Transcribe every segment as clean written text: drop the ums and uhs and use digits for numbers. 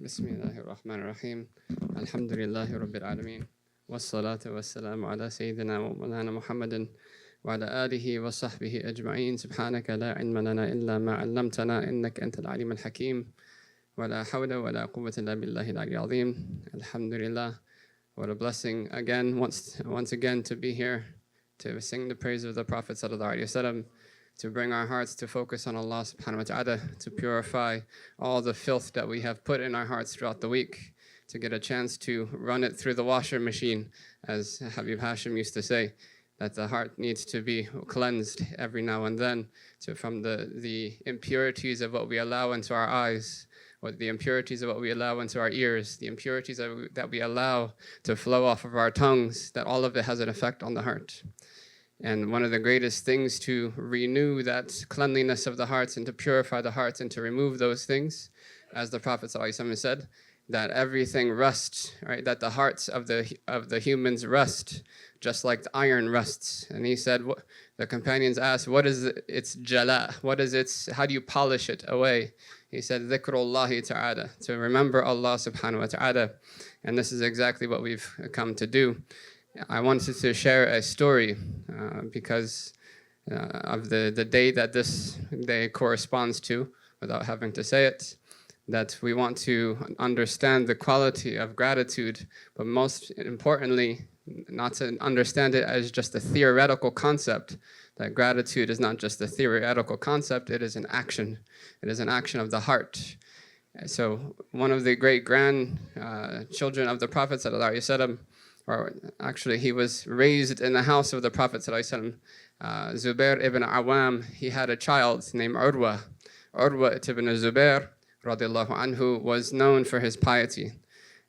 Bismillahir Rahmanir Rahim. Alhamdulillahi Rabbil Alameen. Wassalatu wassalamu ala Sayyidina wa Mawlana Muhammadin wa ala alihi wa sahbihi ajma'een. Subhanaka la ilma lana illa ma 'allamtana innaka antal alim al-hakim. Wa la hawla wa la quwwata illa billahi al-'aliyyil 'azim. Alhamdulillah. What a blessing again, once again to be here to sing the praise of the Prophet sallallahu alaihi wasallam, to bring our hearts to focus on Allah subhanahu wa ta'ala, to purify all the filth that we have put in our hearts throughout the week, to get a chance to run it through the washer machine, as Habib Hashim used to say, that the heart needs to be cleansed every now and then from the impurities of what we allow into our eyes, or the impurities of what we allow into our ears, the impurities that we allow to flow off of our tongues, that all of it has an effect on the heart. And one of the greatest things to renew that cleanliness of the hearts and to purify the hearts and to remove those things, as the Prophet ﷺ said, that everything rusts, right? That the hearts of the humans rust, just like the iron rusts. And he said, the companions asked, what is its jala? What is its, how do you polish it away? He said, dhikrullahi ta'ala, to remember Allah subhanahu wa ta'ala. And this is exactly what we've come to do. I wanted to share a story because of the day that this day corresponds to, without having to say it, that we want to understand the quality of gratitude, but most importantly, not to understand it as just a theoretical concept, that gratitude is not just a theoretical concept, it is an action. It is an action of the heart. So one of the great grandchildren of the Prophet ﷺ, or actually he was raised in the house of the Prophet ﷺ, Zubayr ibn Awam, he had a child named Urwa. Urwa ibn Zubayr radiallahu anhu was known for his piety,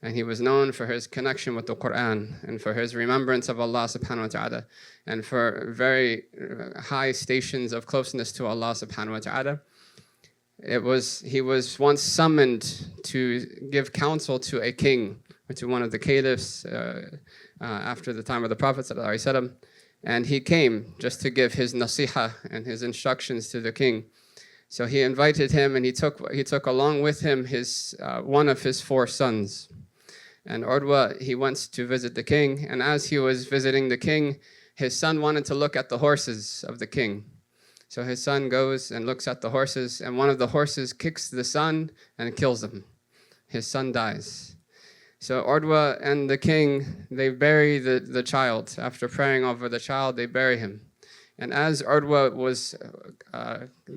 and he was known for his connection with the Qur'an and for his remembrance of Allah subhanahu wa ta'ala and for very high stations of closeness to Allah subhanahu wa ta'ala. He was once summoned to give counsel to a king, or to one of the caliphs after the time of the Prophet ﷺ, and he came just to give his nasiha and his instructions to the king. So he invited him, and he took along with him one of his 4 sons. And Urwa, he went to visit the king, and as he was visiting the king, his son wanted to look at the horses of the king. So his son goes and looks at the horses, and one of the horses kicks the son and kills him. His son dies. So Urwa and the king, they bury the child. After praying over the child, they bury him. And as Urwa was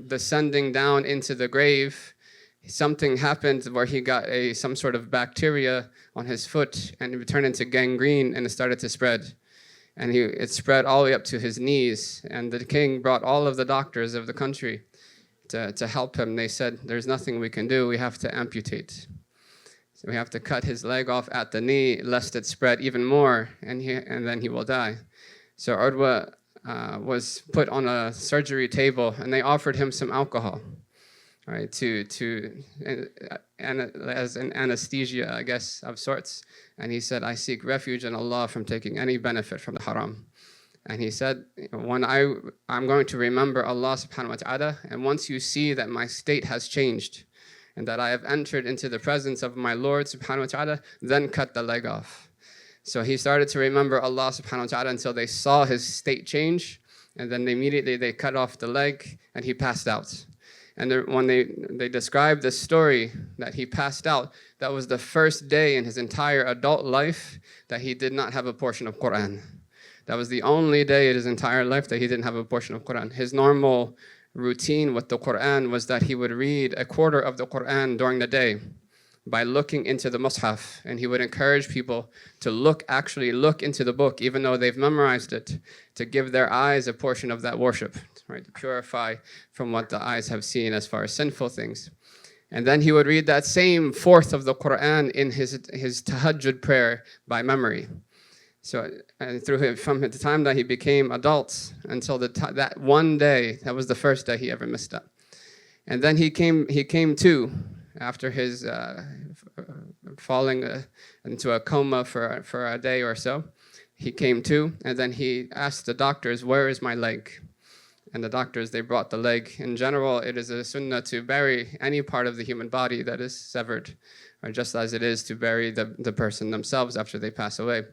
descending down into the grave, something happened where he got some sort of bacteria on his foot, and it turned into gangrene, and it started to spread. And it spread all the way up to his knees. And the king brought all of the doctors of the country to help him. They said, there's nothing we can do, we have to amputate. So we have to cut his leg off at the knee, lest it spread even more, and then he will die. So Urwa was put on a surgery table, and they offered him some alcohol, right, as an anesthesia, I guess, of sorts. And he said, I seek refuge in Allah from taking any benefit from the haram. And he said, I'm going to remember Allah subhanahu wa ta'ala, and once you see that my state has changed, and that I have entered into the presence of my Lord subhanahu wa ta'ala, then cut the leg off. So he started to remember Allah subhanahu wa ta'ala until they saw his state change, and then immediately they cut off the leg, and he passed out. And when they described this story that he passed out, that was the first day in his entire adult life that he did not have a portion of Qur'an. That was the only day in his entire life that he didn't have a portion of Qur'an. His normal routine with the Qur'an was that he would read a quarter of the Qur'an during the day by looking into the mushaf, and he would encourage people to actually look into the book, even though they've memorized it, to give their eyes a portion of that worship, right, to purify from what the eyes have seen as far as sinful things. And then he would read that same fourth of the Qur'an in his tahajjud prayer by memory. So from the time that he became adult until that one day, that was the first day he ever missed up. And then he came to, after his falling into a coma for a day or so. He came to, and then he asked the doctors, where is my leg? and the doctors, they brought the leg. In general, it is a sunnah to bury any part of the human body that is severed, or just as it is to bury the person themselves after they pass away.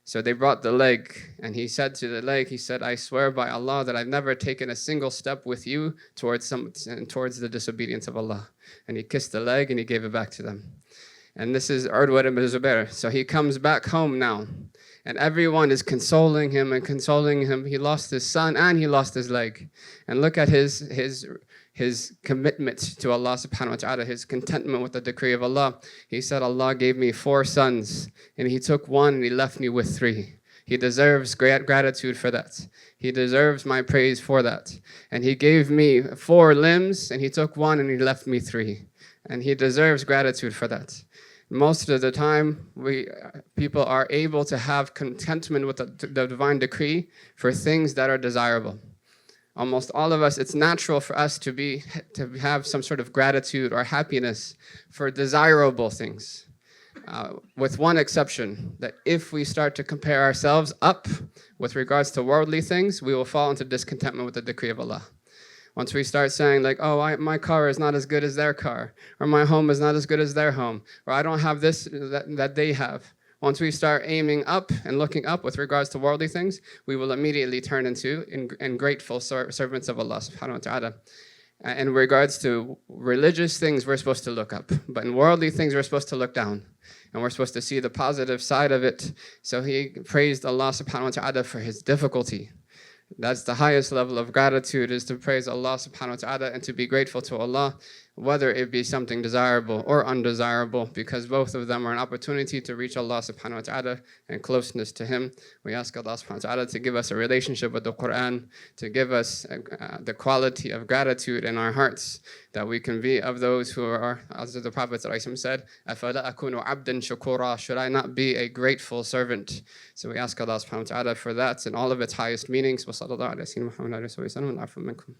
So they brought the leg, and he said to the leg, he said, I swear by Allah that I've never taken a single step with you towards the disobedience of Allah. And he kissed the leg and he gave it back to them. And this is Urwa ibn Zubayr. So he comes back home now, and everyone is consoling him and consoling him. He lost his son and he lost his leg. And look at his commitment to Allah subhanahu wa ta'ala, his contentment with the decree of Allah. He said, Allah gave me 4 sons, and he took 1 and he left me with 3. He deserves great gratitude for that. He deserves my praise for that. And he gave me 4 limbs, and he took 1 and he left me 3. And he deserves gratitude for that. Most of the time, people are able to have contentment with the divine decree for things that are desirable. Almost all of us, it's natural for us to have some sort of gratitude or happiness for desirable things. With one exception, that if we start to compare ourselves up with regards to worldly things, we will fall into discontentment with the decree of Allah. Once we start saying like, oh, my car is not as good as their car, or my home is not as good as their home, or I don't have this that they have. Once we start aiming up and looking up with regards to worldly things, we will immediately turn into ungrateful servants of Allah subhanahu wa ta'ala. In regards to religious things, we're supposed to look up. But in worldly things, we're supposed to look down. And we're supposed to see the positive side of it. So he praised Allah subhanahu wa ta'ala for his difficulty. That's the highest level of gratitude, is to praise Allah subhanahu wa ta'ala and to be grateful to Allah, whether it be something desirable or undesirable, because both of them are an opportunity to reach Allah subhanahu wa ta'ala and closeness to Him. We ask Allah subhanahu wa ta'ala to give us a relationship with the Qur'an, to give us the quality of gratitude in our hearts, that we can be of those who are, as the Prophet said, أَفَلَا أَكُونُ عَبْدًا شُكُورًا, should I not be a grateful servant? So we ask Allah subhanahu wa ta'ala for that and all of its highest meanings. وَصَلَّى اللَّهُ عَلَى سَيِّدِنَا مُحَمَّدٍ وَعَلَى آلِهِ وَصَحْبِهِ وَسَلَّمَ.